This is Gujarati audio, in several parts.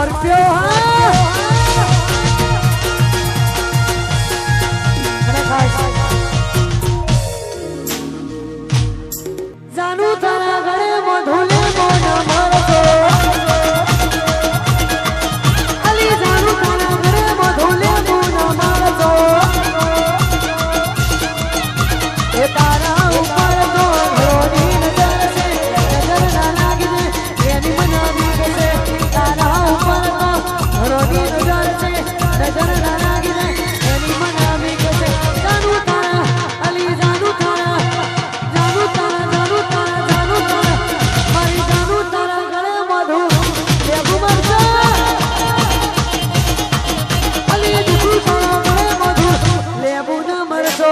સ્કોર્પિયો જાનુ તારા ગળે મધુલે મોન મરતો અલી જાનુ તારા ગળે મધુલે મોન મરતો એ તારા ઉપર તો ઘોડી નજર છે નજર ના લાગી એની મનાવી કે તારા ઉપર તો ઘોડી નજર છે નજર ના લાગી એની મનાવી કે જાનુ તારા અલી જાનુ તારા મારી જાનુ તારા ગળે મધુ લેબુ મરચા અલી જાનુ તારા ગળે મધુ લેબુ ન મરચો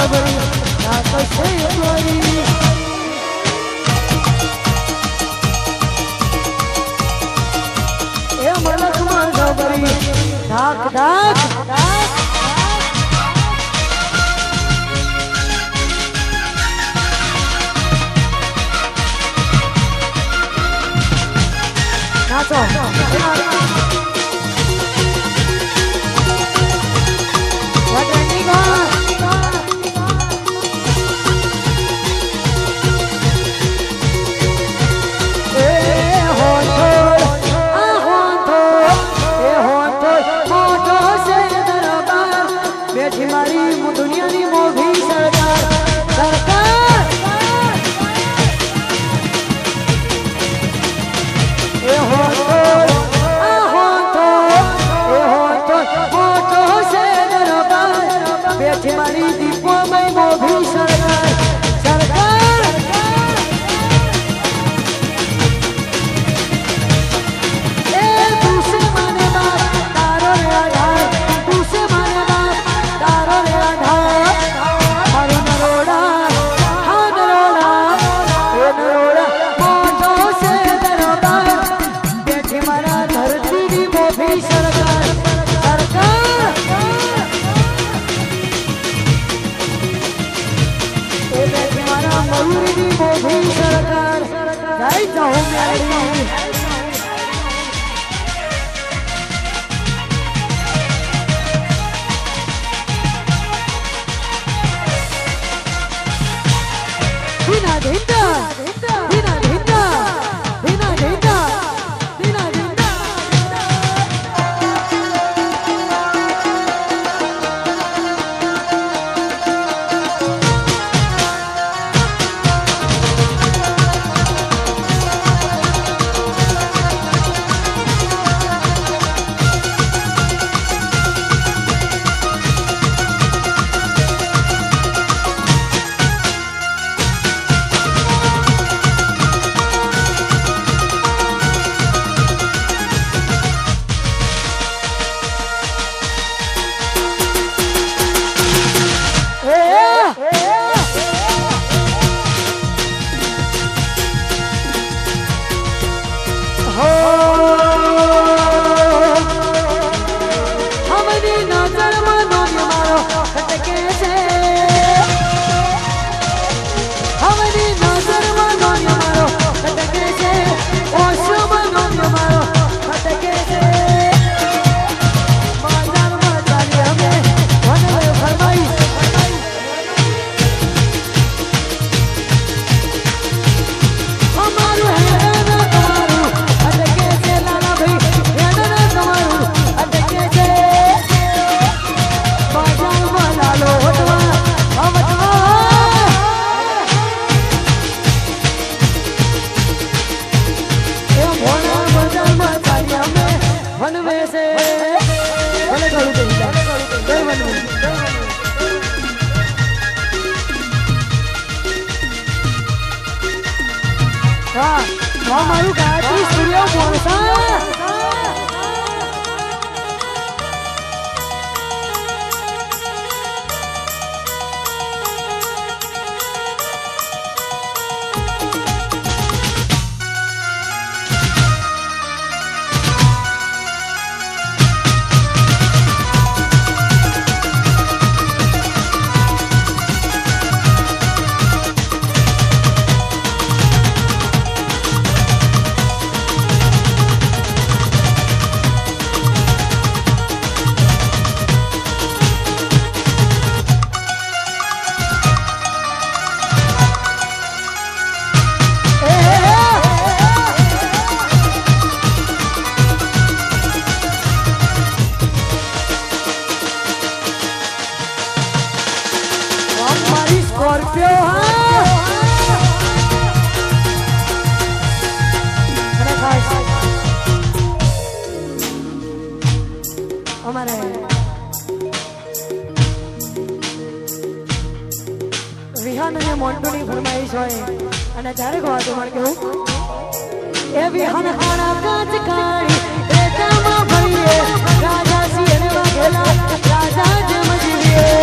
ગબરી નાકશે ગોરી એ મલકમાં ગબરી ધાક ધાક નાચો મારી દીપો મય મોભી સરકાર સરકાર એ તું સે માને બાપ તારો રે આધાર તું સે માને બાપ તારો રે આધાર મારો નરોડા હા નરોડા એ નરોડા મોટો સે દરબાર બેઠી મારા ધરતીની મોભી સરકાર સરકાર મયુરી મોભી સરકાર જય જાઉં મેળી ધીના ધીના ધીના ધીના ધીના ધીના ધીના ધીના મારું ગાયત્રી સ્ટુડિયો મોરસા અમારે વિહાન અને મોન્ટુની ફરમાઈશ હોય અને જ્યારે ગવાતું મને કેવું એ વિહાન હાણા કાચ કાળી રેતામાં ભરીએ રાજા સિંહ વાઘેલા રાજા જેમ જીવીએ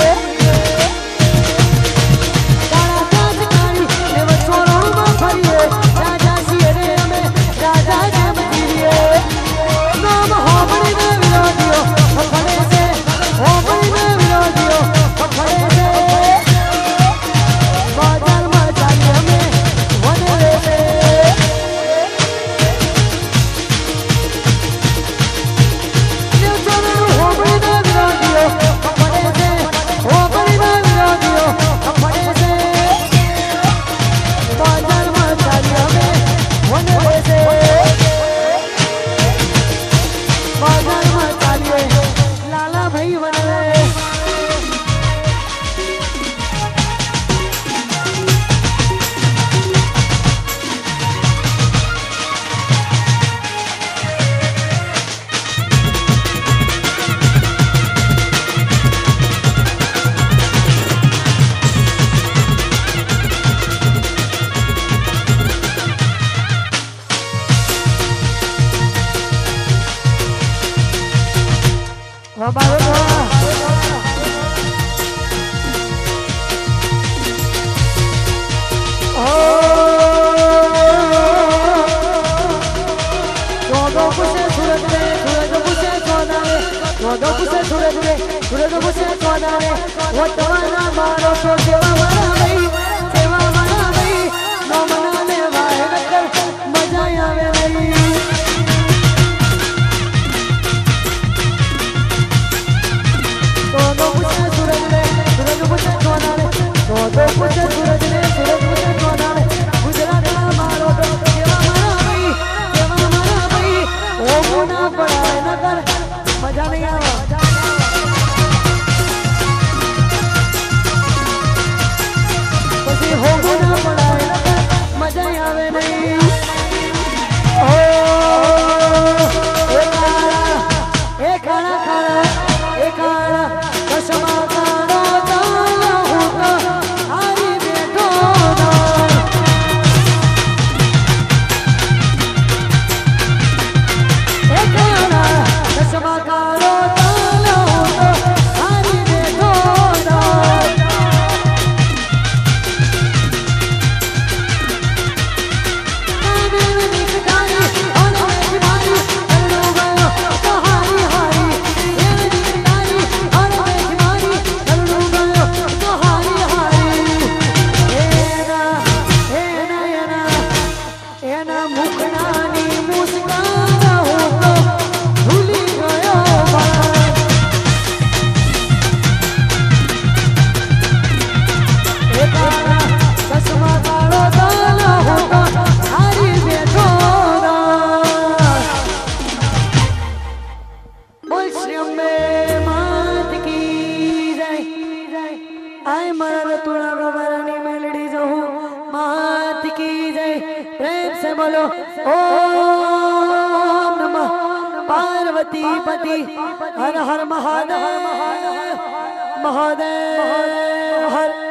सूरज मुझे सोना रे वो तवाना मारो तो सेवा वाला भाई नो मना ले वाहे नकर मजा आवे नहीं तो मुझे सूरज मुझे सोना रे तो मुझे सूरज मुझे सोना रे गुजरात मारो तो सेवा मारा भाई ओ मुना पड़ा नकर मजा नहीं आवा हो गुना पड़ा मजा आवे नहीं ओ एक खाना कसमा कानो ताला होगा हरी बेटो एक खाना कसमा कानो ताला होगा हरी बेटो आय मरा तुला गबरानी मेलडी जो मात की जय प्रेम से बोलो ओम नमः पार्वती पति हर हर महादेव महादेव हर